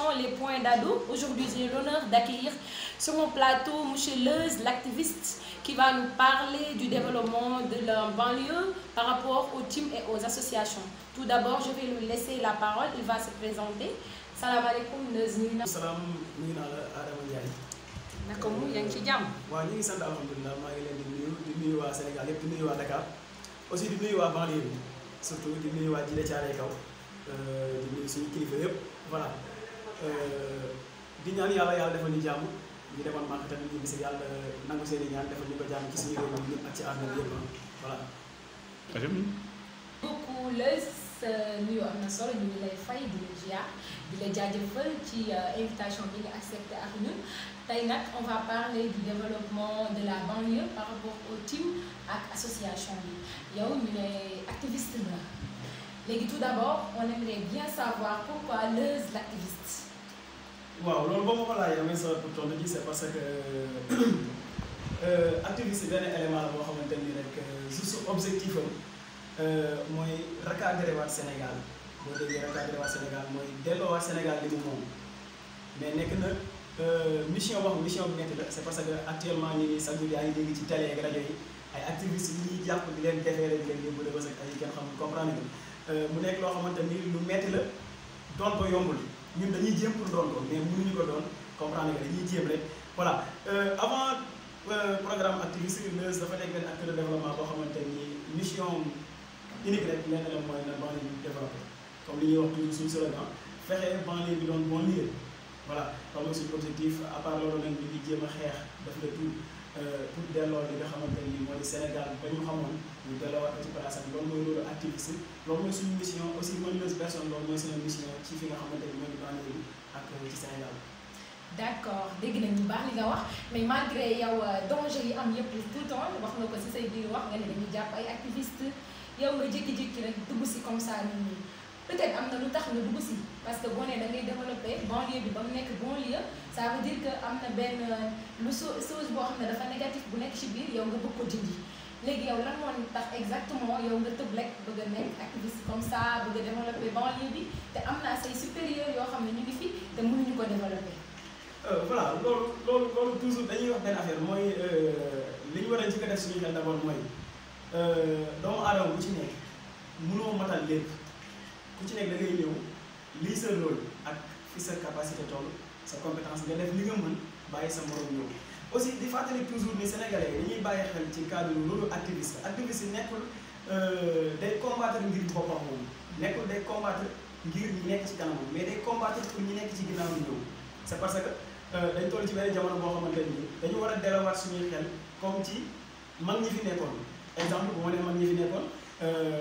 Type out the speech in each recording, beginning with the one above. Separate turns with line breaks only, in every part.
sont les points d'ado. Aujourd'hui, j'ai l'honneur d'accueillir sur mon plateau M. Leuz, l'activiste, qui va nous parler du développement de la banlieue par rapport aux teams et aux associations. Tout d'abord, je vais lui laisser la parole. Il va se présenter. Salam alaikum Leuz.
Salam nuyu naa la Adama Ndiaye.
naka mu yaa ngi ci jàmm.
waaw ñu ngi sant alhamdulilah maa ngi leen di nuyu waa Sénégal yëpp di nuyu waa Dakar aussi di nuyu waa banlieue bi surtout di nuyu waa Djiddah Thiaroye Kaw di nuyu suñu kilifa yëpp voilà di ñaan yàlla defal ñu jàmm ñu demoon màkk tamit ñu gis yàlla nangu seen i ñaan defal ñu ko jàmm ci suñu réew mi ak ci àdduna bi yëpp voilà.
beaucoup Leuz nuyoo am na solo ñu ngi lay fay di la ziar di la jaajëfal ci invitation bi nga accepté ak ñun tey nag on va parler du développement de la banlieue par rapport au team ak association bi yow ñu ne activiste la léegi tout d'abord on aimerait bien savoir pourquoi Leuz l'activiste.
waaw loolu boo ma ko laajee damay sawar pour tontu ji c'est parce que activiste benn élément la boo xamante ni rek juste objectif am mooy recadrer waat Sénégal boo déggee recadrer waat Sénégal mooy delloowaat Sénégal li mu moom mais nekk na mission bi métti la c'est parce que actuellement nii chaque jour yaa ngi dégg ci télé ak rajo yi ay activistes yi ñuy jàpp di leen defeere di leen yóbbu de parce que ay kenn xam comprendre nga mu nekk loo xamante ni lu métti la doon ko yombul ñun dañuy jéem pour doon ko mais mënuñu ko doon comprendre nga dañuy jéem rek voilà avant programme activiste Leuz dafa nekk benn acteur de développement boo xamante ni mission unique rek lenn la mooy na banlieue bi développé comme li ñuy wax toujours suñu slogan fexe banlieue bi doon bon lieu voilà loolu mooy suñu objectif à part loolu nag ñu ngi jéem a xeex def le tout pour delloo li nga xamante ni moo di Sénégal ba ñu xamoon ñu delloowaat ko ci place am loolu mooy loolu activiste loolu mooy suñu mission aussi mooy Leuz personne loolu mooy suñu mission ci fi nga xamante ni moo di banlieue bi ak ci Sénégal.
d'accord dégg nañ bu baax li nga wax mais malgré yow danger yi am yëpp tout le temps wax nga ko ci say biir wax nga ne dañuy jàpp ay activiste yow nga jékki-jékki rek dugg ci comme ça nii peut-être am na lu tax nga dugg ci parce que boo nee da ngay développer banlieue bi ba mu nekk bon lieu ça veut dire que am na benn chose boo xam ne dafa négatif bu nekk ci biir yow nga bëgg ko dindi léegi yow lan moo tax exactement yow nga tëb rek bëgg a nekk activiste comme ça bëgg a développer banlieue bi te am na say supérieurs yoo xam ne ñu ngi fi te mënuñu ko développer.
voilà loolu toujours dañuy wax benn affaire mooy li ñu war a njëkk a def suñu xel d'abord mooy doomu aadama bu ci nekk mënoo matal lépp ku ci nekk da ngay ñëw lii sa rôle ak fi sa capacité toll sa compétence nga def li nga mën bàyyi sa morom ñëw aussi di fàttali toujours ni sénégalais yi dañuy bàyyi xel ci cadre loolu activiste yi nekkul day combattre ngir boppam moom nekkul day combattre ngir ñi nekk ci kanamam mais day combattre pour ñi nekk ci ginnaaw ñëw c'est parce que dañ toll ci benn jamono boo xamante ni dañu war a delluwaat suñuy xel comme ci mag ñi fi nekkoon exemple bu ma nee mag ñi fi nekkoon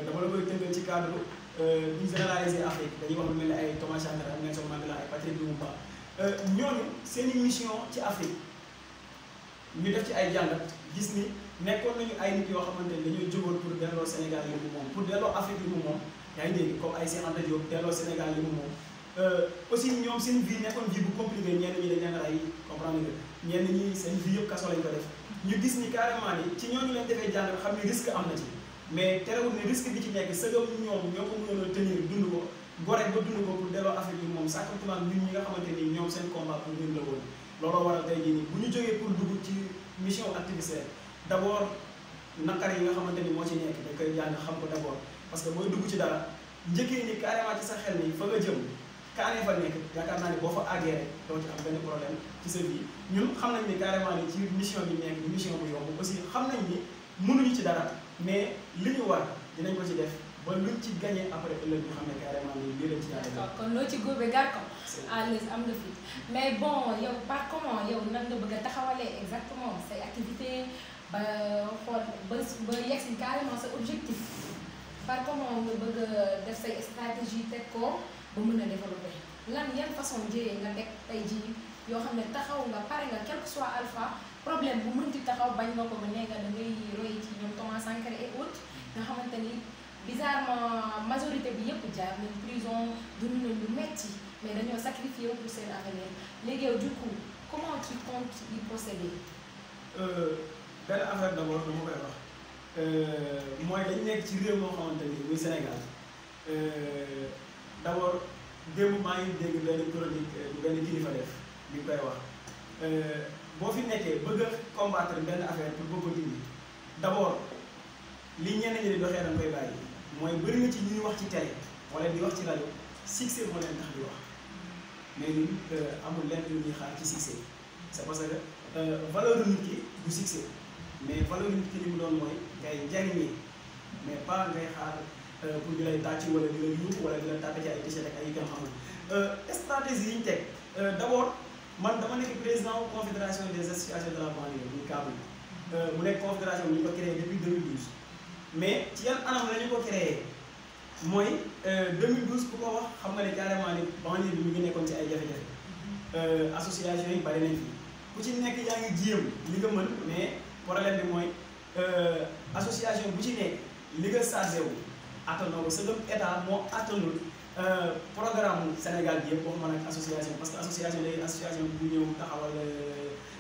dama la koy tënkal ci cadre ñu généraliser Afrique dañuy wax lu mel ne ay Thomas Sankara Nelson Mandela ay Patrice Lumumba ñooñu seeni mission ci Afrique ñu def ci ay jàngat gis ni nekkoon nañu ay nit yoo xamante ni dañoo jógoon pour delloo Sénégal li mu moom pour delloo Afrique li mu moom yaa ngi dégg comme ay Cheikh Anta Diop delloo Sénégal li mu moom aussi ñoom seen vie nekkoon vie bu compliqué ñenn ñi dañ leen rey comprendre nga ñenn ñi seen vie yëpp kaso lañ ko def ñu gis ni carrément ni ci ñooñu leen defee jàng xam ni risque am na ci mais terewul ne risque bi ci nekk sëgam ñoom ñoo ko mënoon a tenir dund ko gore ba dund ko pour delloo Afrique bi moom sàkkatumaan ñun ñi nga xamante ni ñoom seen combat pour ñun la woon looloo waral tey jii nii bu ñu jógee pour dugg ci mission activiste d'abord naqar yi nga xamante ni moo ci nekk dañ koy jàng xam ko d'abord parce que booy dugg ci dara njëkkee ni carrément ci sa xel ni fa nga jëm kaanee fa nekk yaakaar naa ni boo fa àggee rek doo ci am benn problème ci sa vie ñun xam nañ ni carrément ni ci mission bi nekk mission bu yomb aussi xam nañ ni mënuñu ci dara mais li ñu war dinañ ko ci def ba luñ ci gagné après ëllëg ñu xam ne carrément ni lii lañ ci yàlla.
d'accord kon loo ci góobee gar ko à l'aise am nga fit mais bon yow par comment yow nan nga bëgg a taxawalee exactement say activité ba xool ba yegg si carrément sa objectif par comment nga bëgg a def say stratégie teg ko ba mën a développer lan yan façon jëyee nga teg tey jii yoo xam ne taxaw nga pare nga quel que soit alpha problème bu mënti taxaw bañ nga ko ba nee nga da ngay roy ci ñoom Thomas Sankara et autres nga xamante ni bizarrement majorité bi yëpp jaar nañ prison dund nañ lu metti mais dañoo sacrifié pour seen avenir léegi yow du coup comment tu comptes y procéder.
benn affaire d'abord dama koy wax mooy dañu nekk ci réew moo xamante ni muy Sénégal d'abord démb maa ngi dégg benn chronique bu benn kilifa def bi koy wax boo fi nekkee bëgg a combattre benn affaire pour bëgg ko dindi d'abord li ñenn ñi di doxee da nga koy bàyyi mooy bëri na ci ñuy wax ci télé wala di wax ci rajo succès moo leen tax di wax mais ñun amul lenn lu ñuy xaar ci succès c'est parce que valeur nit ki du succès mais valeur nit ki li mu doon mooy ngay jariñee mais pas ngay xaar pour di lay tàcc wala di la yuux wala di la tàppe ci ay t-shirt ak ay yu kenn xamul stratégie yi ñu teg d'abord man dama nekk président confédération des associations de la banlieue muy CABU mu nekk confédération bi ñu ko créé depuis 2012 mais ci yan anam la ñu ko créé mooy 2012 ku ko wax xam nga ne carrément ni banlieue bi mi ngi nekkoon ci ay jafe-jafe association yi bari nañ fi ku ci nekk yaa ngi jéem li nga mën mais problème bi mooy association bu ci nekk li nga chargé wu attanoo ko sa état moo attanul programme Sénégal bi yëpp waxuma nag association parce que association léegi association bu ñëw taxawal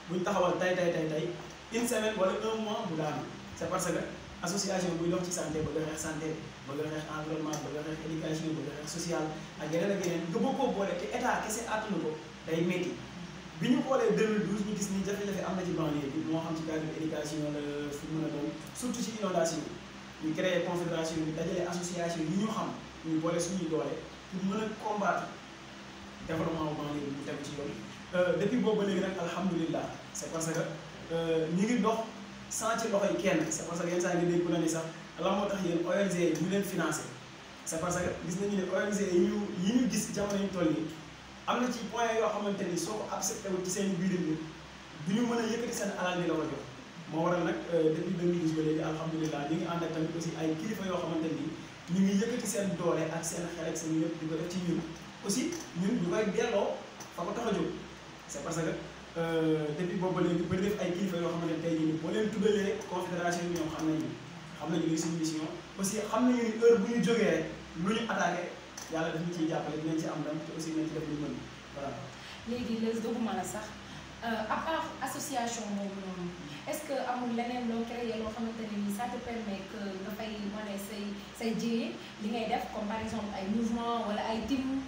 bu ñu taxawal tey une semaine wala un mois bu daanu c'est parce que association buy dox ci santé bëgg a xeex santé bëgg a xeex environnement bëgg a xeex éducation bëgg a xeex social ak yeneen ak yeneen nga bëgg koo boole te état kese attanu ko day métti bi ñu xoolee 2012 ñu gis ni jafe-jafe am na ci banlieue bi moo xam ci cadre éducation la fu mën a doon surtout ci inondation ñu créé confédération bi dajale association yi ñu xam ñu boole suñuy doole pour mën a combattre développement banlieue bi ñu tegu ci yoon depuis boobu ba léegi nag alhamdulilah c'est parce que ñu ngi dox sans ci loxoy kenn c'est parce que yenn saa ngi dégg ku ne ni sax lan moo tax yéen ONG yi ñu leen financé c'est parce que gis nañu ne ONG yi ñu gis jamono ñu toll nii am na ci point yoo xamante ni soo ko accepté wu ci seen biir bi du ñu mën a yëkkati seen alal di la ko jox moo waral nag depuis 2012 ba léegi alhamdulilah ñu ngi ànd ak tamit aussi ay kilifa yoo xamante ni ñu ngi yëkkati seen doole ak seen xel ak seen lépp di ko def ci ñun aussi ñun ñu koy delloo fa ko tax a jóg c'est parce que depuis boobu ba léegi bëri def ay kilifa yoo xamante ne tey jii nii boo leen tuddalee confédération bi ñoom xam nañu li suñu mission aussi xam nañu ni heure bu ñu jógee rek lu ñu attaqué yàlla daf ñu ciy jàppale dinañ ci am ndam te aussi nañ ci def lu ñu mën voilà.
léegi les doguma la sax à part association boobu noonu est-ce que amul leneen loo créé loo xamante ne nii ça te permet que nga fay wane say jéye li ngay def comme par exemple ay mouvement wala ay team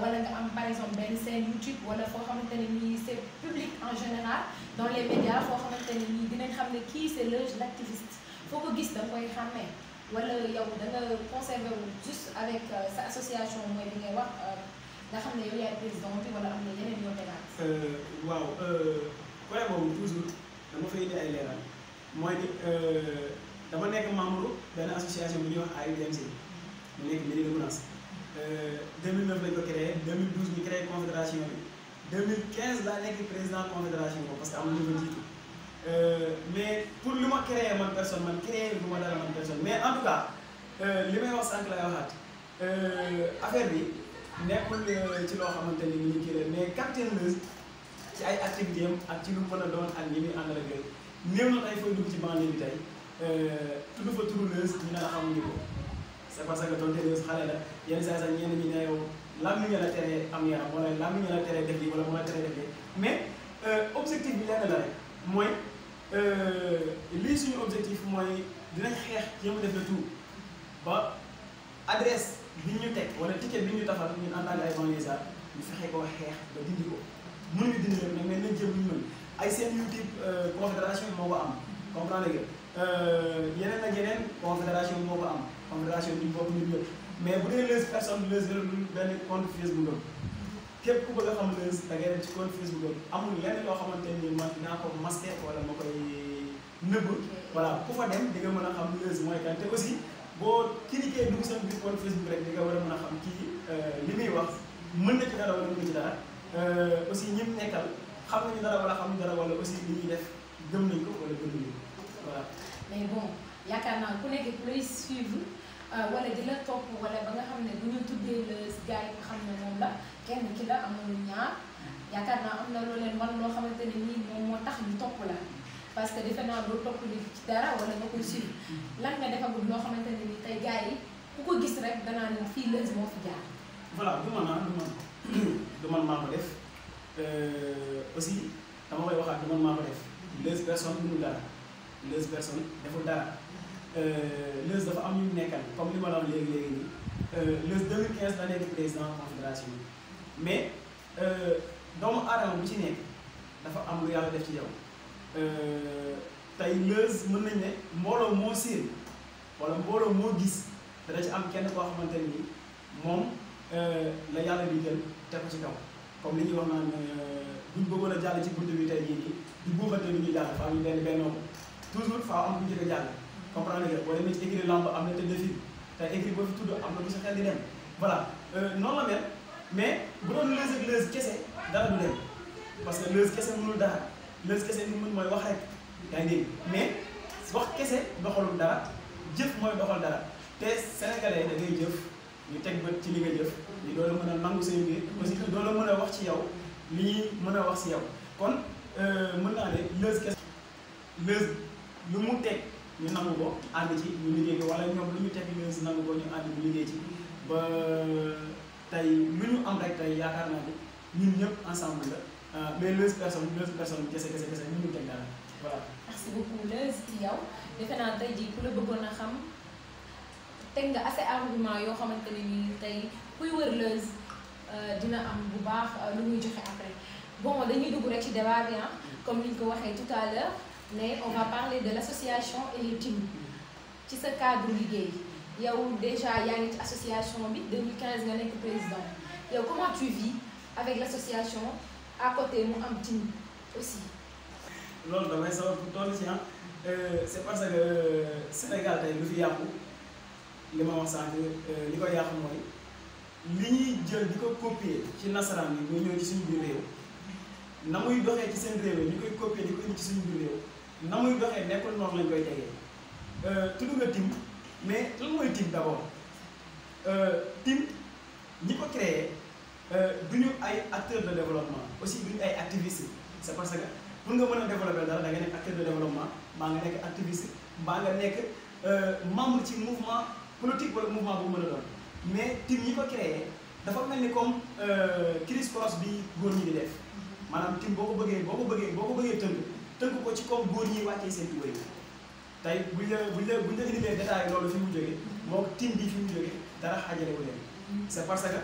wala nga am par exemple benn chaîne YouTube wala foo xamante ne nii c'est public en général dans les médias foo xamante ne nii dinañ xam ne kii c'est l'activiste foo ko gis da nga koy xàmmee wala yow da nga conservé wu juste avec sa association mooy bi ngay wax nga xam ne yow yaay président bi wala am na yeneen yoo tegaat.
waaw côté boobu toujours dama fay indi ay leeral mooy ni dama nekk membre benn association bu ñuy wax AUDMC mu nekk Médina Gounass 2009 lañ ko créé 2012 ñu créé confédération bi 2015 laa nekk président confédération boobu parce que am na ñu ko jiitu mais pour li ma créé man personne man créé lu ma dara man personne mais en tout cas li may wax sànq lay waxaat affaire bi nekkul ci loo xamante ni ñu kii mais Capitaine Leuz ci ay activité am ak ci lu mën a doon ak ñi muy àndal ak yooyu néew na tey fooy dugg ci banlieue bi tey tudd fa turu Leuz ñu ne la xamuñu ko c'est parce que tonte Leuz xale la yenn saa sax ñenn ñi ne yow làmmiñ la teree am yaram wala làmmiñ la teree def lii wala moo la teree def lii mais objectif bi lenn la rek mooy lii suñu objectif mooy dinañ xeex jéem a def le tout ba adresse bi ñu teg wala ticket bi ñu tafal ñun en tant que ay banlieusards ñu fexe koo xeex ba dindi ko mënuñu dindi lépp nag mais nañ jéem ñu mën ay seen YouTube confédération moo ko am comprendre nga yeneen ak yeneen confédération moo ko am confédération bi bokk ñun ñëpp mais bu dee Leuz personne Leuz lu benn compte Facebook am képp ku bëgg a xam Leuz da ngay dem ci compte Facebook am amul lenn loo xamante ni man dinaa ko masqué wala ma koy nëbb voilà ku fa dem di nga mën a xam Leuz mooy kan te aussi boo cliquer dugg seen biir compte Facebook rek di nga war a mën a xam kii li muy wax mën na ci dara wala mën na ci dara aussi ñi mu nekkal xam nañu dara wala xamuñu dara wala aussi li ñuy def gëm nañ ko wala gëm nañ ko voilà.
mais bon yaakaar naa ku nekk ku lay suivre wala di la topp wala ba nga xam ne bu ñu tuddee Leuz gars yi nga xam ne moom la kenn ki la amul ñaar yaakaar naa am na loo leen wan loo xamante ne nii moom moo tax ñu topp la. parce que defe naa doo topp li ci dara wala nga koy suivre lan nga defagul loo xamante ne ni tey gars yi ku ko gis rek danaa ne fii Leuz moo fi jaar.
voilà du man maa ko def aussi dama koy waxaat du man maa ko def Leuz personne mënul dara Leuz personne deful dara Leuz dafa am ñu nekkal comme li ma la wax léegi nii le 2015 la nekk président confédération mais doomu aadama bu ci nekk dafa am lu yàlla def ci yow tey Leuz mën nañ ne mbooloo moo séen wala mbooloo moo gis dana ci am kenn koo xamante ni moom la yàlla di jël teg ko ci kaw comme li ñuy wax naan buñ bëggoon a jàll ci buntu bi tey jii nii di buuxante lu ñuy jàll faa ñu benn toujours faa am bu njëkk a jàll comprendre nga wala nit ci écrit lamb am na tête de file te écrit boo fi tudd am na bu sa xel di dem voilà noonu la mel mais bu doon Leuz ak Leuz kese dara du dem parce que Leuz kese mënul dara Leuz kese li mën mooy wax rek yaa ngi dégg mais wax kese doxalul dara jëf mooy doxal dara te sénégalais da ngay jëf ñu teg bët ci li nga jëf ñu doon mën a nangu seen mbir aussi que doon mën a wax ci yow li ñuy mën a wax ci yow kon mën naa ne Leuz kese Leuz lu mu teg ñu nangu ko ànd ci ñu liggéey ko wala ñoom lu ñu teg Leuz nangu ko ñu ànd ñu liggéey ci ba tey lu ñu am rek tey yaakaar naa ne ñun ñëpp ensemble la mais Leuz personne kese ñu ñu teg dara voilà.
merci beaucoup Leuz ci yow defe naa tey jii ku la bëggoon a xam teg nga assez argument yoo xamante ne nii tey kuy wër Leuz dina am bu baax lu muy joxe après bon dañuy dugg rek ci débat bi comme ni ñu ko waxee tout à l'heure mais on va parler de l'association et les teams ci sa cadre liggéey yow déjà yaa ngi ci association bi 2015 nga nekk président yow comment tu vis avec l'association à côté mu am team aussi.
loolu damay sawar pour toll ci c'est parce que Sénégal tey lu fi yàqu li ma wax sànq li ko yàqu mooy li ñuy jël di ko copier ci nasaraan yi muy ñëw ci suñu biir réew na muy doxee ci seen réew ñu koy copier di ko indi ci suñu biir réew na muy doxee nekkul noonu lañ koy tegee tudd nga team mais lan mooy team d'abord team ñi ko créé duñu ay acteurs de développement aussi duñu ay activistes c'est parce que pour nga mën a développer dara da nga nekk acteur de développement mbaa nga nekk activiste mbaa nga nekk membre ci mouvement politique wala mouvement bu mën a doon mais team ñi ko créé dafa mel ni comme criss cross bi góor ñi di def maanaam team boo ko bëggee tënk ko ci comme góor ñi wàccee seen tubéy tey buñ la indilee détail loolu fi mu jógee moo team bi fi mu jógee dara xaajale wu leen c'est parce que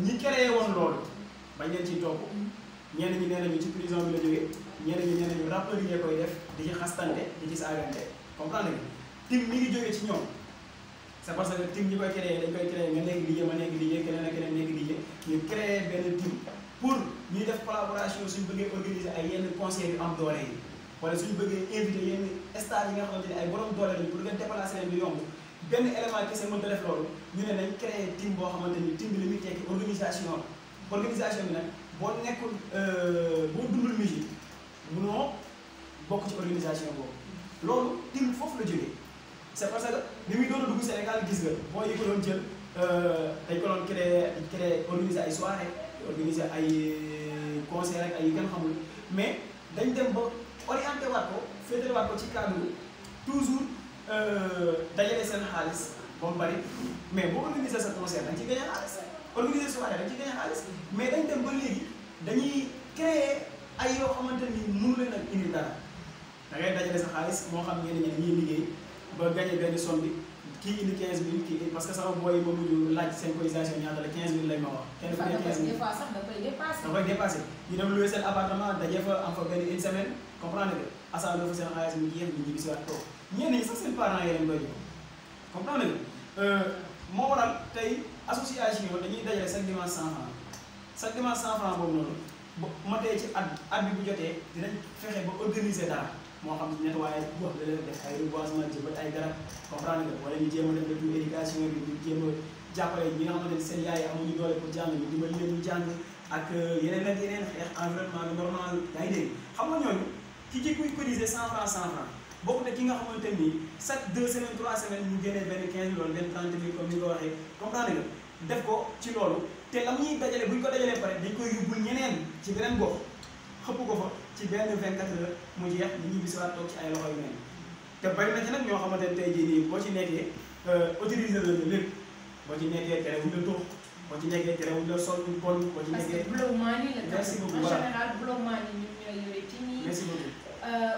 ñi créé woon loolu bañ leen ciy topp ñenn ñi nee nañu ci prison bi la jógee ñenn ñi nee nañu rappeurs yi koy def di ci xastante di ci saagante comprendre nga team mi ngi jógee ci ñoom c'est parce que team ñi koy créé dañ koy créé nga nekk liggéey ma nekk liggéey keneen ak keneen nekk liggéey ñu créé benn team pour ñuy def collaboration suñu bëggee organiser ay yenn conseils yu am doole yi wala suñu bëggee invité yenn stars yi nga xamante ne ay borom doole lañu pour nga déplacer leen du yomb benn élément kese mënta def loolu ñu ne nañ créé team boo xamante ni team bi li muy tekki organisation bi nag boo nekkul boo dundul musique munoo bokk ci organisation boobu loolu team foofu la jógee c'est parce que bi muy doon a dugg Sénégal gis nga boo yi ko doon jël dañ ko doon créé organiser ay soirée organiser ay concert ak ay yu kenn xamul mais dañ dem ba orienté waat ko féetale waat ko ci cadre toujours dajale seen xaalis ba mu bari mais boo organiser sa concert dañ ci gagné xaalis organiser soirée dañ ci gagné xaalis mais dañ dem ba léegi dañuy créer ay yoo xamante ni mënu leen ak indi dara da ngay dajale sa xaalis moo xam ñenn ñi dañuy liggéey ba gagné benn somme bi kii indi 15000 kii parce que sama boy yi ma mujj laaj seen cotisation ñaata la 15000 lañ ma wax. kenn ku ne 15000
des fois sax da koy dépassé.
da koy dépassé ñu dem louer seen appartement daje fa am fa benn une semaine comprendre nga asaaloo fa seen xaalis mu jeex ñu ñibbi si waat toog ñenn ñi sax seen parents yi lañ koy jox comprendre nga moo waral tey association dañuy dajale chaque dimanche 100 francs chaque dimanche 100 francs boobu noonu bu matee ci at bi bu jotee dinañ fexe ba organiser dara. moo xam nettoyé gox la leen def ay reboisement jëmbat ay garab comprendre nga wala ñu jéem a def le tout éducation bi ñu jéem a jàppale ñi nga xamante ne seen yaay amuñu doole pour jàng ñu dimbali leen ñu jàng ak yeneen ak yeneen xeex environnement bi normal yaa ngi dégg xam nga ñooñu ki ci kuy cotiser 100 francs 100 francs bokk na ki nga xamante ni chaque 2 semaines 3 semaines ñu génnee benn 15 000 wala benn 30 000 comme ni nga ko waxee comprendre nga def ko ci loolu te la ñuy dajale bu ñu ko dajalee pare dañ koy yóbbul ñeneen ci beneen gox xëpp ko fa ci benn 24 heures mu jeex ñu ñibbi si waat toog ci ay loxo yu mel te bari na ci nag ñoo xamante ne tey jii nii boo ci nekkee autorisé la lépp boo ci nekkee terewuñ la toog boo ci nekkee terewuñ la sol une bonne boo ci nekkee.
parce que Blog Money la.
merci beaucoup
en général Blog Money ñun ñooy yore ci nii.
merci beaucoup.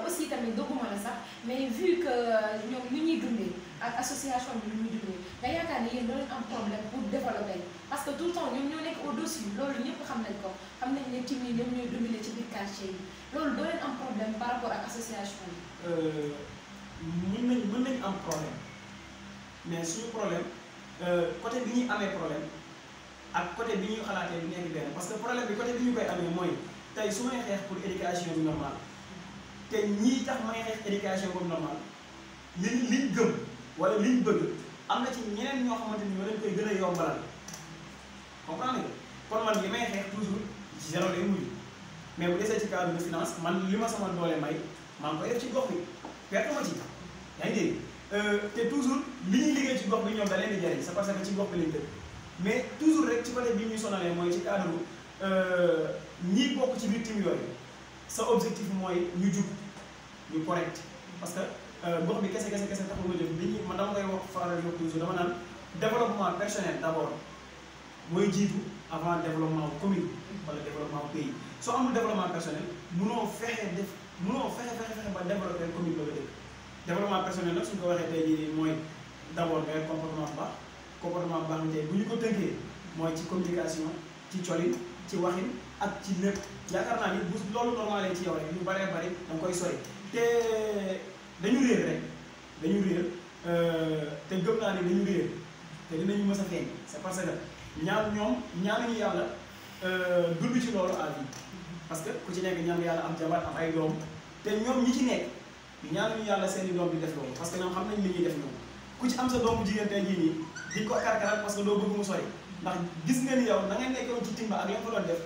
aussi tamit dogguma la sax mais vu que ñoom li ñuy dundee ak association bi li ñuy dundee nga yaakaar ni yéen doo leen am problème pour développer parce que tout le temps ñoom ñoo nekk au-dessus loolu ñëpp xam nañ ko xam nañ ne team yi ñoom ñooy dominer ci biir quartier yi loolu doo leen am problème par rapport ak association
bi. mën nañ am problème mais suñu problème côté bi ñuy amee problème ak côté bi ñuy xalaatee du nekk benn parce que problème bi côté bi ñu koy amee mooy tey su may xeex pour éducation bi normale te ñii tax may xeex éducation boobu normale liñ gëm wala liñ bëgg am na ci ñeneen ñoo xamante ni ñoo leen koy gën a yombalal comprendre nga kon man li may xeex toujours ci zéro lay mujj mais bu desee ci cadre de finance man li ma sama doole may maa ngi koy def ci gox bi perte ma ci yaa ngi dégg te toujours li ñuy liggéey ci gox bi ñoom da leen di jariñ c'est parce que ci gox bi lañ dëkk mais toujours rek ci côté bi ñuy sonalee mooy ci cadre ñi bokk ci biir team yooyu sa objectif mooy ñu jub ñu correct parce que gox bi kese taxul nga jëm li ñu man dama koy wax faral di toujours dama naan développement personnel d'abord mooy jiitu avant développement commune wala développement pays soo amul développement personnel munoo fexe ba développer commune ba nga dëkk développement personnel nag suñ ko waxee tey jii mooy d'abord ngay comportement bu baax ni tey bu ñu ko tënkee mooy ci communication ci colin ci waxin ak ci lépp yaakaar naa ni bu loolu normalé ci yow rek lu bëree bëri da nga koy sori te dañu réer te gëm naa ni dañu réer te dinañu mës a feeñ c'est parce que ñaanuñu yàlla dund ci loolu à vie parce que ku ci nekk ñaan yàlla am jabar am ay doom te ñoom ñi ci nekk ñaanuñu yàlla seeni doom di def loolu parce que ñoom xam nañ li ñuy def ñoom ku ci am sa doomu jigéen tey jii nii di ko karkaral parce que doo bëgg mu sori ndax gis nga ni yow na ngay nekkoon ci timba ak la ko doon def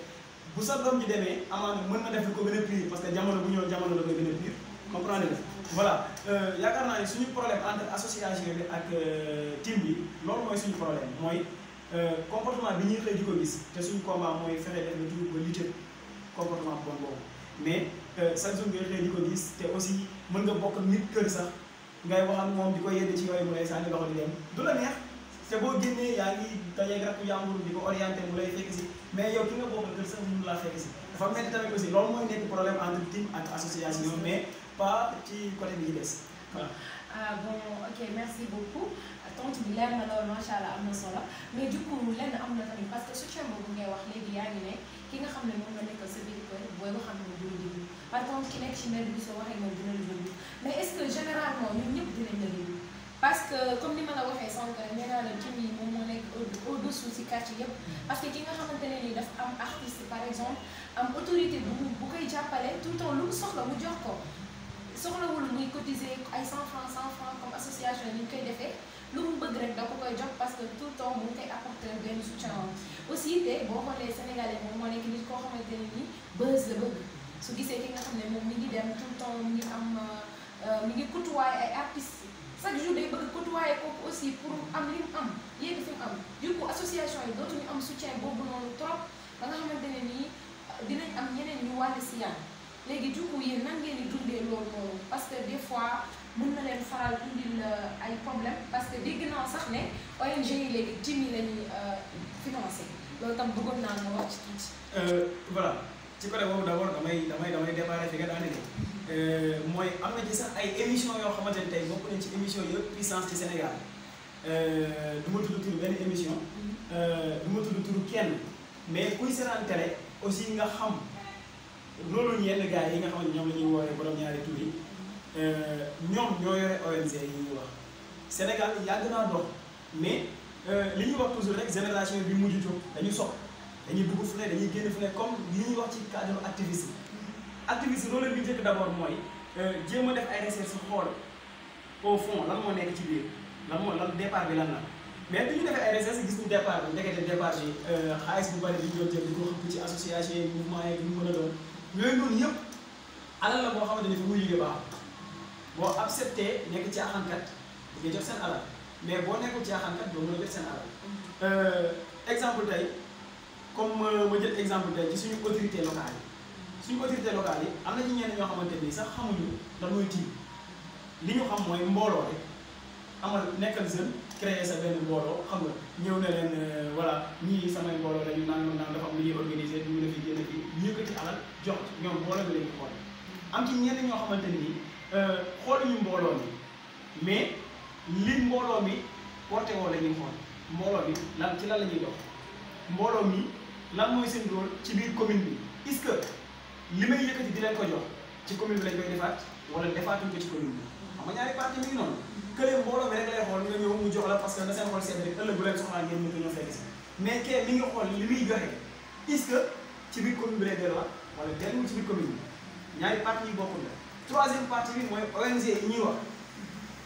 bu sa doom ji demee amaana mën na def lu ko gën a pire parce que jamono bu ñëw jamono la koy gën a pire comprendre nga voilà yaakaar naa ni suñu problème entre association bi ak team bi loolu mooy suñu problème mooy comportement bi ñuy xëy di ko gis te suñu combat mooy fexe def na toujours ba lutter comportement bon boobu mais chaque jour ngay xëy di ko gis te aussi mën nga bokk nit kër sax ngay wax ak moom di ko yedd ci yooyu mu lay sànni loxo di dem du la neex te boo génnee yaa ngi dajeeg rakku jàmbur di ko orienté mu lay fekk si mais yow ki nga bokkal kër sax mënu laa fekk si dafa metti tamit aussi loolu mooy nekk problème entre team ak association mais pas ci côté bi ci des voilà.
Bon ok merci beaucoup tontu bi leer na loolu macha allah am na solo mais du coup lenn am na tamit parce que soutien boobu ngay wax léegi yaa ngi ne ki nga xam ne moom nga nekkal sa biir kër booy waxam ne dina déglu par contre ki nekk ci mbedd bi soo waxee moom dina la déglu mais est-ce que généralement ñun ñëpp dinañ la déglu parce que comme ni ma la waxee sànq nee naa la team yi moom moo nekk au-dessous ci quartier yëpp parce que ki nga xamante ne nii dafa am artiste par exemple am autorité bu koy jàppale tout le temps lu mu soxla mu jox ko soxlawul muy cotiser ay 100 francs comme association yi ñu koy defee lu mu bëgg rek da ko koy jox parce que tout le temps mu ngi koy apporter benn soutien aussi te boo xoolee sénégalais moom moo nekk nit koo xamante ne nii buzz la bëgg su gisee ki nga xam ne moom mi ngi dem tout le temps mi ngi am mi ngi côtoyer ay artistes chaque jour day bëgg côtoyer kooku aussi pour am li mu am yéeg fi mu am du coup association yi dootuñu am soutien boobu noonu trop ba nga xamante ne nii dinañ am ñeneen ñu wàll si yàlla léegi du coup yéen nan ngeen di dundee loolu noonu parce que des fois mën na leen faral indil ay problème parce que dégg naa sax ne ONG yi léegi team yi la ñuy financé loolu tam bëggoon naa nga wax ci tuuti.
voilà ci côté boobu d'abord damay déparé fi nga daanaka mooy am na ci sax ay émissions yoo xamante ne tey bokk nañ ci émission yëpp puissance ci Sénégal du ma tudd turu benn émission. du ma tudd turu kenn mais kuy seetaan télé aussi nga xam. loolu yenn gars yi nga xam ne ñoom la ñuy woowee borom ñaari tur yi ñoom ñoo yore ONG yi ñuy wax Sénégal yàgg naa dox mais li ñuy wax toujours rek génération bi mujj jóg dañu sox dañuy dugg fu ne dañuy génn fu ne comme li ñuy wax ci cadre activiste activiste loolu bi njëkk d'abord mooy jéem a def ay recherche xool au fond lan moo nekk ci biir lan départ bi lan la mais bi ñu defee ay recherche gis ñu départ bi ndekete départ bi xaalis bu bari bi ñu doon jël di ko xëpp ci association yi mouvement yi ñu mën a doon yooyu noonu yëpp alal la boo xamante ni fi muy liggéey baaxul boo accepté nekk caaxaankat di nga jot seen alal mais boo nekkul caaxaankat doo mën a jot seen alal exemple tey comme ma jël exemple tey ci suñu autorité locale yi am na ci ñenn ñoo xamante ni sax xamuñu lan mooy tiim li ñu xam mooy mbooloo rek amal nekkal jeune créer sa benn mbooloo xam nga ñëw na leen voilà ñii samay mbooloo lañu naan dafa am lu ñuy organiser ñu ne fi génn fi ñu yëkkati alal jox ñoom mbooloo bi lañu xool am ci ñenn ñoo xamante ni xooluñu mbooloo mi mais li mbooloo mi porté woo la ñuy xool mbooloo bi lan ci lan la ñuy dox mbooloo mi lan mooy seen rôle ci biir commune bi est-ce que li may yëkkati di leen ko jox ci commune bi lañ koy defaat wala defaatuñ ko ci commune bi xam nga ñaari parti mi ngi noonu këlee mbooloo bi rek lay xool nga ñëw mu jox la parce que na seen xool seen rek ëllëg bu leen soxlaa ngeen mën ko ñëw fekk si mais kee mi ngi xool li muy joxe est-ce que ci biir commune bi lay delluwaat wala delluwul ci biir commune bi ñaari parti yi bokkul la troisième partie bi mooy ONG yi ñuy wax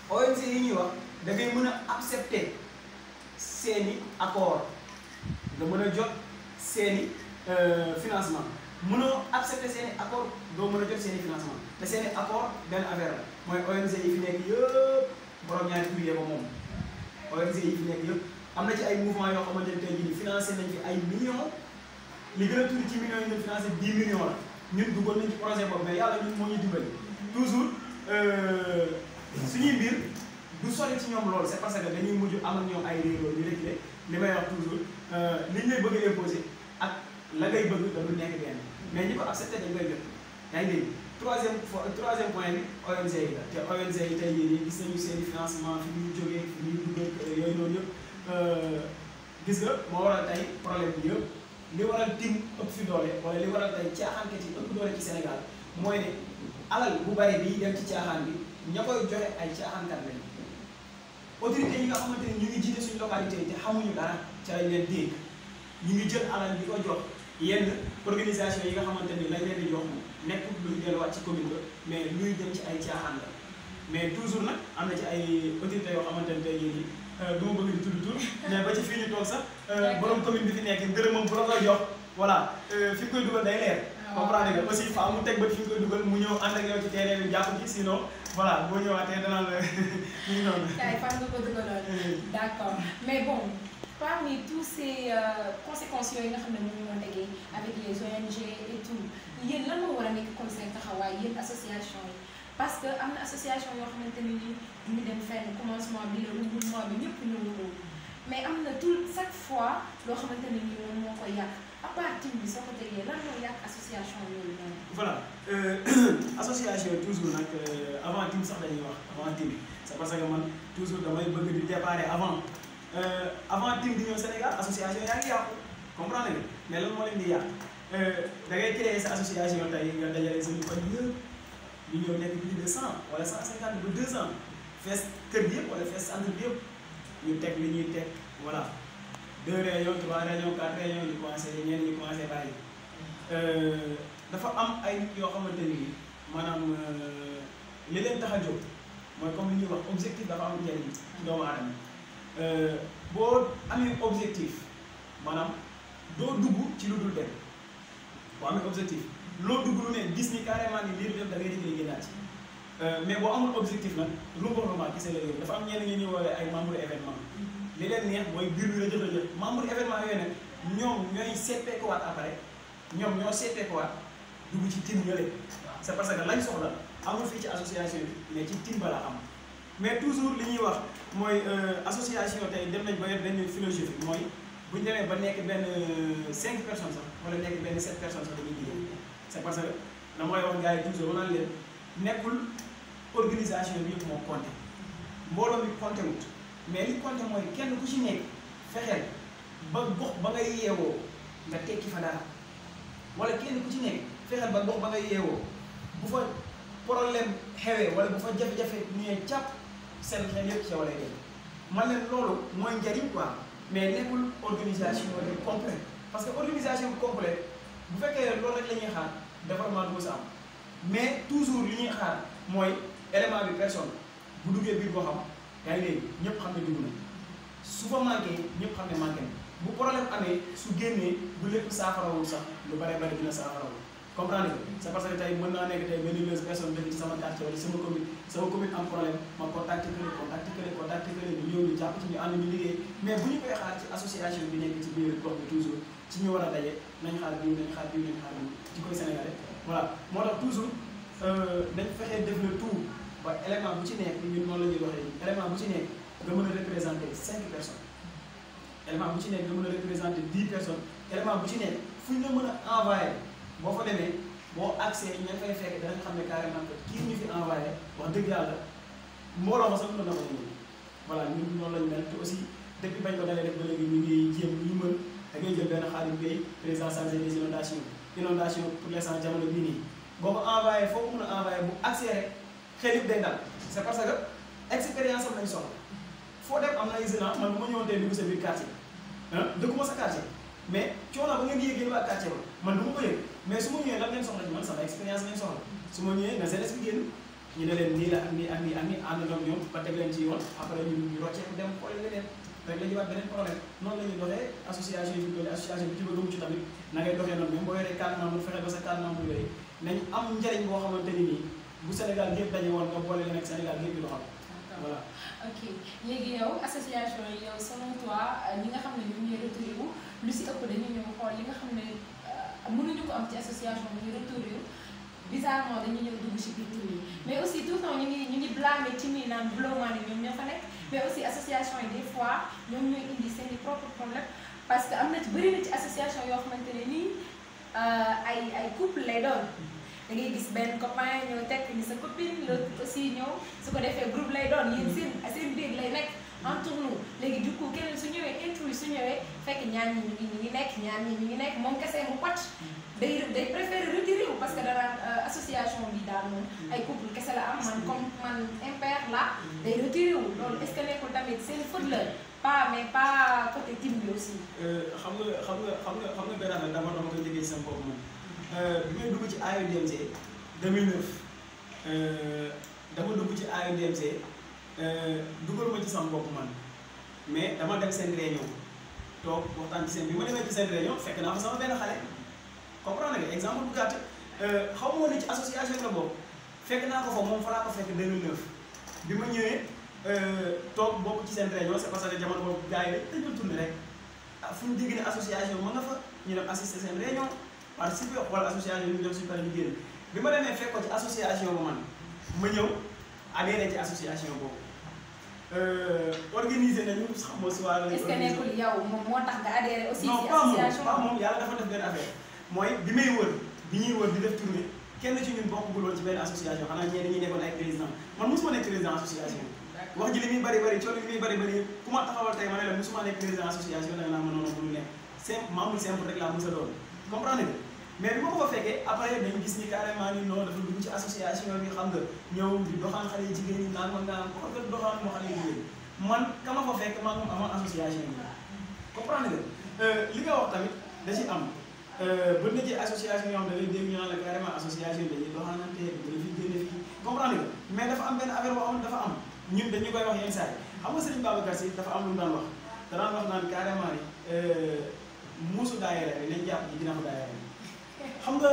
ONG yi ñuy wax da ngay mën a accepter seeni accord nga mën a jot seeni financement mënoo accepter seeni accord doo mën a jot seeni financement te seeni accord benn affaire la mooy ONG yi fi nekk yëpp borom ñaari tur ko moom ONG yi fi nekk yëpp am na ci ay mouvement yoo xamante ne tey jii financé nañ fi ay millions li gën a tuuti ci millions yi ñu financé 10 millions la ñun duggoon nañ ci projet boobu mais yàlla ñun moo ñuy dimbali toujours suñuy mbir du sori ci ñoom loolu c'est parce que dañuy mujj am ak ñoom ay réeróo ñu réglé li may wax toujours liñ lay bëgg a imposer ak la ngay bëgg da du nekk benn mais ñi ko accepté dañ koy jot yaa ngi dégg troisième point bi ONG yi la te ONG yi tey jii gis nañu seen i financement fi ñuy jógee fi ñuy duggee yooyu noonu yëpp gis nga moo waral tey problème bi yëpp li waral tim ëpp fi doole wala li waral tey caaxaankat yi ëpp doole ci Sénégal mooy ne alal bu bari bi dem ci caaxaan bi ña koy joxe ay caaxaankat lañu autorité yi nga xamante ni ñu ngi jiite suñu localité yi te xamuñu dara ca lañ leen dégg ñu ngi jël alal di ko jox yenn organisation yi nga xamante ni lañ leen di jox nekkul luy delluwaat ci commune ba mais luy dem ci ay caaxaan la mais toujours nag am na ci ay autorités yoo xamante ne tey jii nii du ma bëgg di tudd tur mais ba ci fii ñu toog sax borom commune bi fi nekk ngërëmam bu la koy jox voilà fi nga koy dugal day leer. comprendre nga aussi faa mu teg ba fi nga koy dugal mu ñëw ànd ak yow ci terrain bi jàpp ci sinon voilà boo ñëwaatee danaa la ñu ngi noonu.
kay fan nga ko dugaloon. d'accord mais bon. Parmi tous ces conséquences yooyu nga xam ne moom ñoo tegee avec les ONG et tout yéen lan moo war a nekk comme seen taxawaay yéen association yi parce que am na association yoo xamante ne nii ñu dem fenn commencement bi le mouvement bi ñëpp ñëwul mais am na tout chaque fois loo xamante ne nii moom moo koy yàq à part tim bi soo ko tegee lan moo yàq association yooyu noonu.
voilà association toujours nag avant tim sax dañuy wax avant tim c'est parce que man toujours damay bëgg di déparler avant. Avant tim di ñëw Sénégal association yaa ngi yàqu comprendre nga mais lan moo leen di yàq da ngay créer sa association tey nga dajale sa koñ yëpp ñu ñëw nekk plus de 100 wala 150 ba 200 fees kër gi yëpp wala fees centre bi yëpp ñu teg li ñuy teg voilà 2 réunions 3 réunions 4 réunions ñu commencé ñenn ñi commencé bàyyi dafa am ay nit yoo xamante ni maanaam li leen tax a jóg mooy comme li ñuy wax objectif dafa am njëriñ ci doomu aadama. boo amee objectif maanaam doo dugg ci lu dul dem boo amee objectif loo dugg lu ne gis ni carrément ni lii du dem da ngay dégg génnaat ci mais boo amul objectif nag lu mbooloo gisee la yooyu dafa am ñenn ñi ñuy woowee ay membre événement li leen neex mooy biir bi la jëf la jëf membre événement yooyu nag ñoom ñooy seppeekuwaat après ñoom ñoo seppeekuwaat dugg ci team yële c'est parce que lañ soxla amul fii ci association bi mais ci team ba la am mais toujours li ñuy wax mooy association tey dem nañ ba yor benn philosophie mooy bu ñu demee ba nekk benn 5 personnes sax wala nekk benn 7 personnes sax dañuy liggéey c'est parce que na mooy wax gars yi toujours ba naan leen nekkul organisation bi yëpp moo compté mbooloo mi compté wut mais li compté mooy kenn ku ci nekk fexeel ba gox ba ngay yeewoo nga tekki fa dara wala kenn ku ci nekk fexeel ba gox ba ngay yeewoo bu fa problème xewee wala bu fa jafe-jafe ñëwee càpp seen xel yëpp ci yow lay dem man leen loolu mooy njariñ quoi mais nekkul organisation bi complète parce que organisation bi complète bu fekkee loolu rek la ñuy xaar développement du sa am mais toujours li ñuy xaar mooy élément bi personne bu duggee biir boo xam yaa ngi dégg ñëpp xam ne dugg na su fa manqué ñëpp xam ne manqué na bu problème amee su génnee bu lépp saafarawul sax lu bare bari dina saafarawul comprendre nga c'est parce que tey mën naa nekk tey benn personne dëkk ci sama quartier wala sama commune am problème ma contacté kële ñu ñëw ñu jàpp ci ñu ànd ñu liggéey mais bu ñu koy xaar ci association bi nekk ci biir gox bi toujours ci ñu war a daje nañ xaar bii ci koy sénégalais voilà moo tax toujours dañ fexee def le tout ba élément bu ci nekk ñun noonu la ñuy waxee élément bu ci nekk nga mën a représenter 5 personnes élément bu ci nekk nga mën a représenter 10 personnes élément bu ci nekk fu ñu la mën a envoyé boo fa demee boo accès ña fay fekk danañ xam ne carrément que kii ñu fi envoyé wax dëgg yàlla mbooloo ma sax mën na ko ñëw voilà ñun noonu lañu mel te aussi depuis bañ ko dalee def ba léegi ñu ngi jéem ñu mën da ngay jël benn Khadim Gueye président chargé des inondation pour l'instant jamono bii nii boo ko envoyé foo ko mën a envoyé bu accès rek xel yëpp day dal c'est parce que expérience am lañ soxla foo dem am na ay jeunes man bu ma ñëwoon tey dugg sa biir quartier dëkkuma sa quartier mais coono ba ngeen yéegee waa quartier ba man du ma ko yëg mais su ma ñëwee lan ngeen soxla ci man sama expérience lañ soxla su ma ñëwee na jeunesse bi génn ñu ne leen nii la ak nii ak nii ak nii ànd ak ñoom ba teg leen ci yoon après ñu rocceeku dem xool leneen rek la ñuy waat beneen problème noonu la ñuy doxee association yi fi doole association bi ci bëgg a mucc tamit na ngay doxee noonu même boo yoree 4 membres fexe ba sa 4 membres yooyu nañ am njëriñ boo xamante ni nii bu Sénégal gépp dañu woon nga boole leen ak Sénégal gépp di doxal voilà.
ok léegi yow association yi yow selon toi ñi nga xam ne ñu ngi retourné wu lu si ëpp dañuy ñëw xool li nga xam ne mënuñu ko am ci association bi ñu retourné wu bizarrement dañuy ñëw dugg ci biir tur yi mais aussi tout le temps ñu ngi blâmer ci nii naan blowman yi ñoom ñoo fa nekk mais aussi association yi des fois ñoom ñooy indi seen i propre problème parce que am na ci bëri na ci association yoo xamante ne nii ay couple lay doon da ngay gis benn copain ñëw tekk ni sa copine l'autre aussi ñëw su ko defee groupe lay doon yéen seen biir lay nekk entre nous léegi du coup keneen su ñëwee intrus su ñëwee fekk ñaar ñi ñu ngi nekk ñaar ñi ñu ngi nekk moom kese mu pat day préféré retiré wu parce que danaan association bi daal moom ay couple kese la am man comme man impair la day retiré wu loolu est-ce que nekkul tamit seen faute la mais pas côté team bi aussi.
xam nga benn affaire dama koy déggee ci sama bopp moom bi may dugg ci AEDMC 2009 dama dugg ci AEDMC dugal ma ci sama bopp man mais dama dem seen réunion toog waxtaan ci seen bi ma demee ci seen réunion fekk naa fa sama benn xale. comprendre nga exemple bu gàtt xaw ma ni ci association la bokk fekk naa ko fa moom fa laa ko fekk 2009 bi ma ñëwee toog bokk ci seen réunion c'est parce que jamono boobu gars yi dañ doon tourné rek fu ñu dégg ne association mën nga fa ñu dem assister seen réunion participer wala association ñu dem suñu pare ñu génn bi ma demee fekk ko ci association bu man ma ñëw adhéré ci association boobu organisé nañu xam nga soir.
est-ce que nekkul yow moom moo tax nga adhéré aussi. ci
association non pas moom yàlla dafa def benn affaire. mooy bi may wër bi ñuy wër di def tournée kenn ci ñun bokkul woon ci benn association xanaa ñee dañuy nekkoon ay président man mosuma nekk président association wax ji li muy bari bari coono li muy bari bari ku ma taxawal tey ma ne la mosuma nekk président association da nga naa ma noonu mënu nekk simple membre simple rek laa mos a doon comprendre nga mais bi ma ko fa fekkee après dañu gis ni carrément ni non dafa dugg ci association bi xam nga ñëw di doxaan xale yi jigéen ñi naan ma naan ko xam doxaan moo xale yi jigéen man ka ma fa fekk maa moom amoon association bi comprendre nga li nga wax tamit da ci am bët na ci association yoo xam da ngay dégg ñu naan la carrément association bi dañuy doxaanante dañuy fi génne fii comprendre nga mais dafa am benn affaire boo xam ne dafa am ñun dañu koy wax yenn saa yi xam nga Serigne Babacar Sy dafa am lu mu daan wax danaan wax naan carrément ni muusu daayira bi nañ jàpp ci dina ko daayira bi xam nga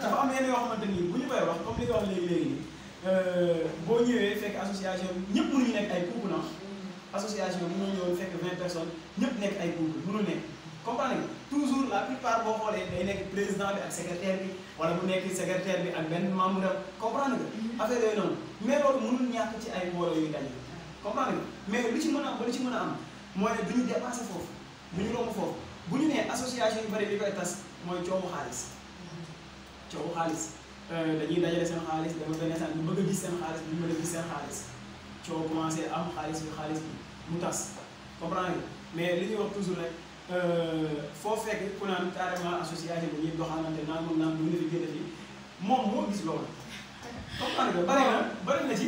dafa am yenn yoo xamante ni bu ñu koy wax comme li nga wax léegi-léegi nii boo ñëwee fekk association bi ñëpp mënuñu nekk ay couple na association bi mënoo ñëwoon fekk 20 personnes ñëpp nekk ay couple mënu nekk comprendre nga toujours la plupart boo xoolee day nekk président bi ak secrétaire bi wala bu nekk secrétaire bi ak benn membre am comprendre nga affaire yooyu noonu mais loolu mënul ñàkk ci ay mbooloo yu daje comprendre nga mais lu ci mën a am ba lu ci mën a am mooy ne du ñu dépassé foofu du ñu romb foofu bu ñu nee association yu bëri li koy tas mooy coowu xaalis dañuy dajale seen xaalis dafa benn instant ñu bëgg a gis seen xaalis ñu mën a gis seen xaalis coow commencé am xaalis bi mu tas comprendre nga mais li ñuy wax toujours rek foo fekk ku naan carrément association bi ñuy doxaanante naan moom naan lu fi génne fi moom moo gis loolu comprendre nga bëri na ci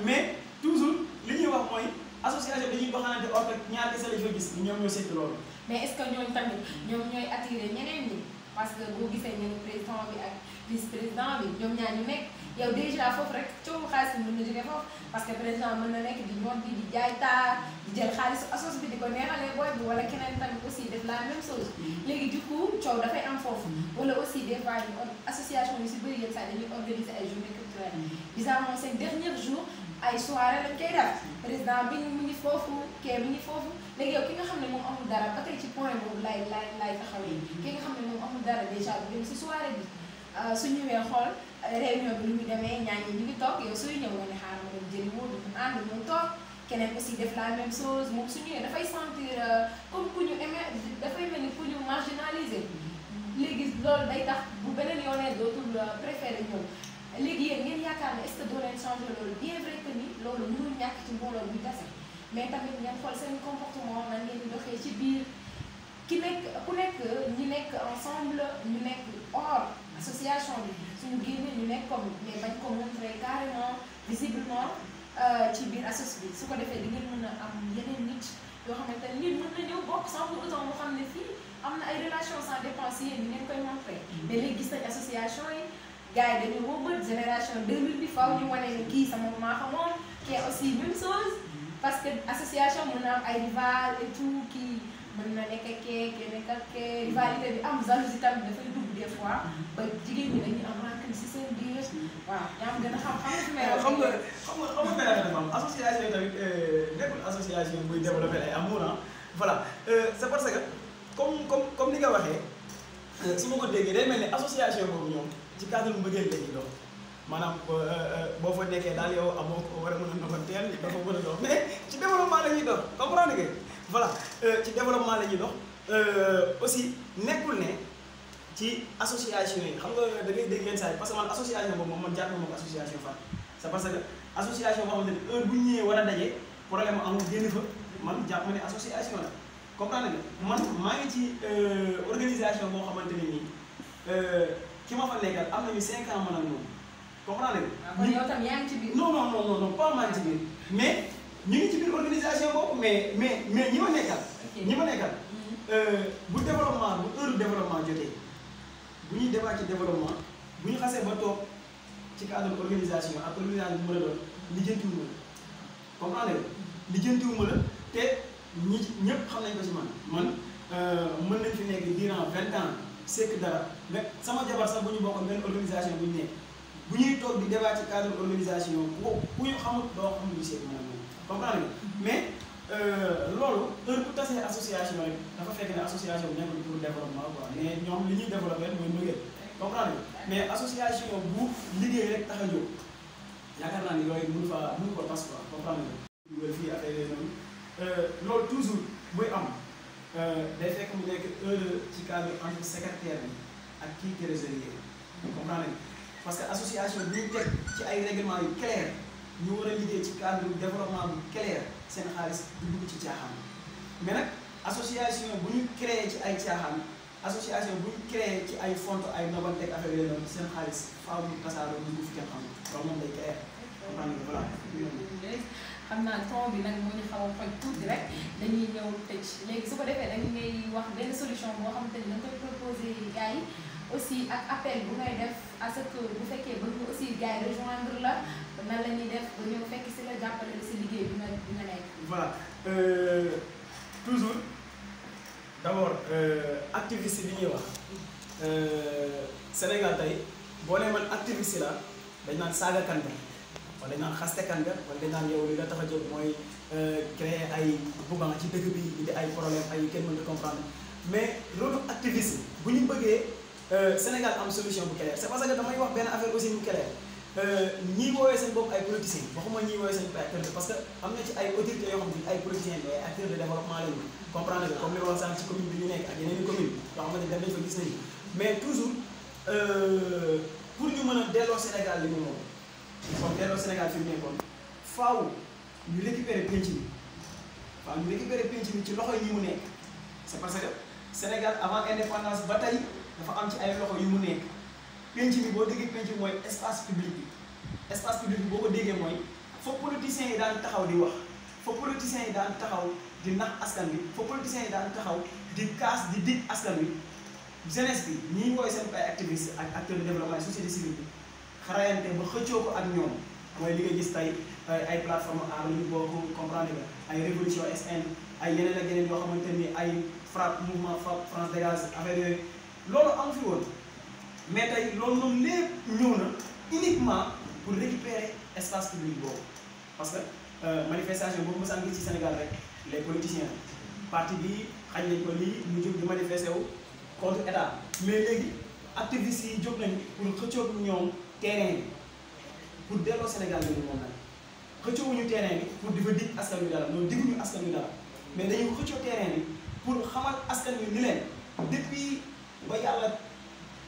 mais toujours li ñuy wax mooy association dañuy doxaanante or rek ñaar kese lañ fa gis ñoom ñoo seetlu loolu
mais est-ce que ñooñu tamit ñoom ñooy attiré ñeneen ñi parce que boo gisee ñu ne président bi ak vice président bi ñoom ñaar ñu nekk yow déjà foofu rek coowu xaalis bi mën na jógee foofu parce que président mën na nekk di ñoom di jaay taar di jël xaalisu assos bi di ko neexalee booy bi wala keneen tamit aussi def la même chose léegi du coup coow dafay am foofu wala aussi des fois ñu association yu si bëri yenn saa dañuy organiser ay journées culturelles bizarrement seen dernier jour ay soirée lañ koy def président bi mu ngi foofu kee mi ngi foofu léegi yow ki nga xam ne moom amul dara ba tey ci point boobu lay taxawee ki nga xam ne moom amul dara déjà bu dem si soirée bi su ñëwee xool réunion bi lu ñu demee ñaañ ñi ñu ngi toog yow suy ñëw nga ne xaaral ma dem jëli woo du ànd mu toog keneen aussi def la même chose moom su ñëwee dafay sentir comme ku ñu aimé dafay mel ni ku ñu marginalisé léegi loolu day tax bu beneen yoonee dootul préféré ñëw léegi yéen ngeen yaakaar ne est-ce que doo leen changer loolu bien vrai que ni loolu mënul ñàkk ci mbooloo buy tase mais tamit ngeen xool seen comportement nan ngeen di doxee ci biir ku nekk ñi nekk ensemble ñu nekk hors association bi suñu génnee ñu nekk comme mais bañ ko montrer carrément visiblement ci biir assoce bi su ko defee di ngeen mën a am yeneen nit yoo xamante ne nit mën na ñëw bokk sans pour autant mu xam ne fii am na ay relations sans dépenser yéen ñu ngeen koy montrer mais léegi gis nañ association yi gars yi dañu wóobat génération 2000 bi faaw ñu wane ni kii sama maa xamoon kii aussi même chose parce que association mën na am ay rival et tout kii mën na nekk kee nekk ak kee rivalité bi am jalousie tamit dafay dugg des fois ba jigéen ñi dañuy am rancune si seen biir waaw yaa ngi gën a xam nga fi may wax.
xam nga dafa am association yi tamit nekkul association buy développé ay amour voilà c'est parce que comme ni nga waxee su ma ko déggee day mel ni association boobu ñoom ci cadre mbëggeel la ñuy dox maanaam boo fa nekkee daal yow amoo ko war a mën a noppanteel dafa mën a dox mais ci développement la ñuy dox comprendre nga voilà ci développement la ñuy dox aussi nekkul ne ci association yi xam nga da ngay dégg yenn saa yi parce que man association boobu moom man jàpp ma ko association fan c'est parce que association boo xamante ne heure bu ñu ñëwee war a daje problème amul génn fa man jàpp ma ne association la comprendre nga man maa ngi ci organisation boo xamante ne nii ki ma fa nekkal am nañu 5 ans man ak moom comprendre nga.
kon yow tam yaa ngi ci biir.
non pas maa ngi ci biir mais ñu ngi ci biir organisation boobu mais ñi ma nekkal. ñi ma nekkal bu développement bu heure développement jotee bu ñuy débat ci développement bu ñu xasee ba toog ci cadre organisation ak organisation bu mën a doon lijjantiwuma la comprendre nga lijjantiwuma la te ñëpp xam nañ ko ci man mën nañ fi nekk durant 20 ans sekk dara mais sama jabar sax bu ñu bokkoon benn organisation bu ñu nekk bu ñuy toog di débat ci cadre organisation ku ñu xamul doo xam lu sekk maanaam moom comprendre nga mais loolu heure bu tasee association rek dafa fekk ne association bi nekkul pour développement quoi mais ñoom li ñuy développé mooy mbëggeel comprendre nga mais association bu liggéey rek tax a jóg yaakaar naa ni yooyu mënu ko tas quoi comprendre nga dugal fii affaire yooyu noonu loolu toujours buy am day fekk mu nekk heure ci cadre entre secrétaire bi ak kii trésorier comprendre nga parce que association bi ñu teg ci ay règlement yu clair ñu war a liggéey ci cadre développement bu clair seen xaalis du dugg ci caaxaan mais nag association bu ñu créé ci ay caaxaan association bu ñu créé ci ay fonds ay nobanteeg affaire yooyu noonu seen xaalis faaw ñu tasaaroo dugg fi kenn xam loolu moom day clair comprendre nga voilà.
xam naa temps bi nag moo ñu xaw a xoj tuuti rek dañuy ñëw tëj léegi su ko defee dañu ngay wax benn solution boo xamante ni da nga koy proposé gars yi aussi ak appel bu ngay def à ce que bu fekkee bëgg nga aussi gars yi rejoindre la nan la ñuy def ba ñëw fekk si la jàppale si liggéey bi nga nekk.
voilà toujours d'abord activiste bi ñuy wax Sénégal tey boo nee man activiste la dañ naan saagakan nga wala dañ naan xastekan nga wala dañ naan yow li la tax a jóg mooy créer ay bougan ci dëkk bi indi ay problème ay kenn mën a comprendre mais loolu activiste bu ñu bëggee Sénégal am solution bu claire c'est parce que damay wax benn affaire aussi bu claire ñii woowee seen bopp ay politiciens waxuma ñii woowee seen bopp ay acteurs parce que am na ci ay autorités yoo xam ne ay politiciens mais ay acteurs de développement lañu comprendre nga comme li ma wax sànq ci commune bi ñu nekk ak yeneen i commune yoo xamante ne dem nañ fa gis nañu mais toujours pour ñu mën a delloo Sénégal li mu moom comme delloo Sénégal fi mu nekkoon faaw ñu récupérer penc bi faaw ñu récupérer penc bi ci loxo yi mu nekk c'est parce que Sénégal avant indépendance ba tey dafa am ci ay loxo yu mu nekk penc bi boo déggee penc bi mooy espace public bi espace public bi boo ko déggee mooy fa politiciens yi daan taxaw di wax fa politiciens yi daan taxaw di nax askan bi fa politiciens yi daan taxaw di kaas di dig askan bi jeunesse bi ñi woowee seen ay activistes ak acteurs de développement société civile bi xarayante ba xëccoo ko ak ñoom mooy li nga gis tey ay plateforme aar lu ñu bokk comprendre nga ay révolution SN ay yeneen ak yeneen yoo xamante ni ay frappe mouvement frappe France dégage affaire yooyu loolu am fi woon mais tey loolu noonu lépp ñëw na uniquement pour récupérer espace public boobu parce que manifestation boobu mos a gis ci Sénégal rek les politiciens parti bi xañ nañ ko lii mu jóg di manifester wu contre état mais léegi activistes yi jóg nañ pour xëccoog ñoom terrain bi pour delloo Sénégal bi moom nag xëccoowuñu terrain bi pour di fa dig askan wi dara loolu diguñu askan wi dara mais dañuy xëccoo terrain bi pour xamal askan wi ni leen depuis ba yàlla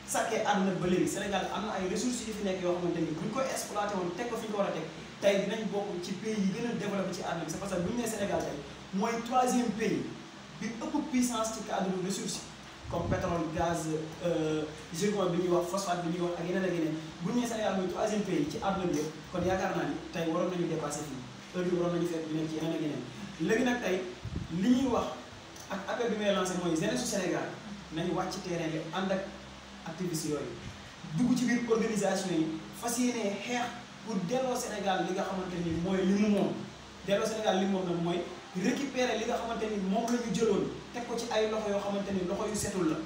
sàkkee àdduna ba léegi Sénégal am na ay ressources yu fi nekk yoo xamante ni buñ koy exploité woon teg ko fi ñu ko war a teg tey dinañ bokk ci pays yi gën a développé ci àdduna bi c'est parce que bu ñu nee Sénégal tey mooy 3e pays bi ëpp puissance ci cadre ressources comme pétrole gaz zircon bi ñuy wax phosphate bi ñuy wax ak yeneen ak yeneen bu ñu nee Sénégal mooy 3e pays ci àdduna bi yëpp kon yaakaar naa ni tey waroon nañu dépassé fii heure bi waroon nañu fekk ñu nekk ci yeneen ak yeneen léegi nag tey li ñuy wax ak appel bi may lancé mooy jeunesse su Sénégal nañu wàcc ci terrain bi ànd ak activistes yooyu dugg ci biir organisation yi fas yéenee xeex pour delloo Sénégal li nga xamante ni mooy li mu moom delloo Sénégal li mu moom nag mooy récupérer li nga xamante ni moom la ñu jëloon teg ko ci ay loxo yoo xamante ni loxo yu setul la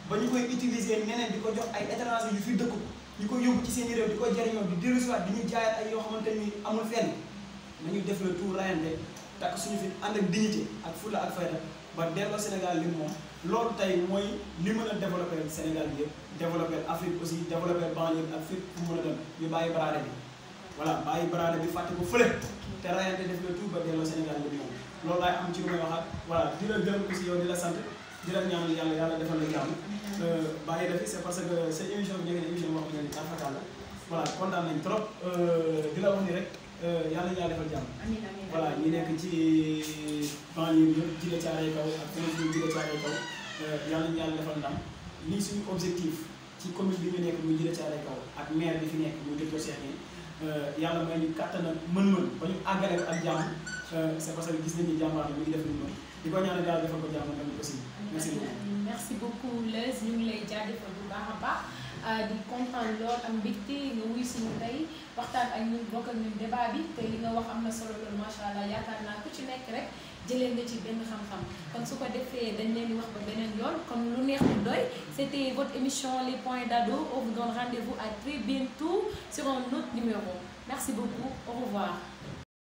ba ñu koy utiliser ñeneen di ko jox ay étrangers yu fi dëkku ñu ko yóbbu ci seen réew di ko jariñoo di dellusiwaat di ñu jaayaat ay yoo xamante ni amul fenn nañu def le tout rayante takk suñu fi ànd ak dignité ak fulla ak fayda ba delloo Sénégal li moom loolu tey mooy li mën a développer Sénégal bi yëpp développer Afrique aussi développer banlieue ak fépp fu mu mën a dem ñu bàyyi baraade bi voilà bàyyi baraade bi fàtte ko fële te rayante def le tout ba delloo Sénégal li moom loolu laay am ci lu may waxaat voilà di la gërëm aussi yow di la sant di la ñaanal yàlla yàlla defal la jàmm bàyyi la fi c'est parce que sa émission bi nekk émission boo xam ne dafa la voilà kontaan nañ trop di la wax ni rek yàlla ñu yàlla defal jàmm.
amiin amiin
voilà ñi nekk ci banlieue bi yëpp Djiddah Thiaroye Kaw ak feneen fi Djiddah Thiaroye Kaw yàlla ñu yàlla defal ndam lii suñu objectif ci commune bi ñu nekk muy Djiddah Thiaroye Kaw ak maire bi fi nekk muy docteur Cheikh yàlla may ñu kàttan ak mën-mën ba ñu àggale ak jàmm c'est parce que gis nañu jàmbaar bi mi ngi def lu mën di ko ñaanal yàlla defal ko jàmm tamit aussi. merci beaucoup
merci beaucoup Leuz ñu ngi lay jaajëfal bu baax a baax di kontaan lool am mbégte nga wuy suñu tey waxtaan ak ñun bokk ak ñun débat bi te li nga wax am na solo lool macha allah yaakaar naa ku ci nekk rek jëlee nga ci benn xam-xam kon su ko defee dañ leen di wax ba beneen yoon kon lu neex lu doy c'était votre émission les points d'ado on vous donne rendez-vous à très bientôt sur un autre numéro merci beaucoup au revoir.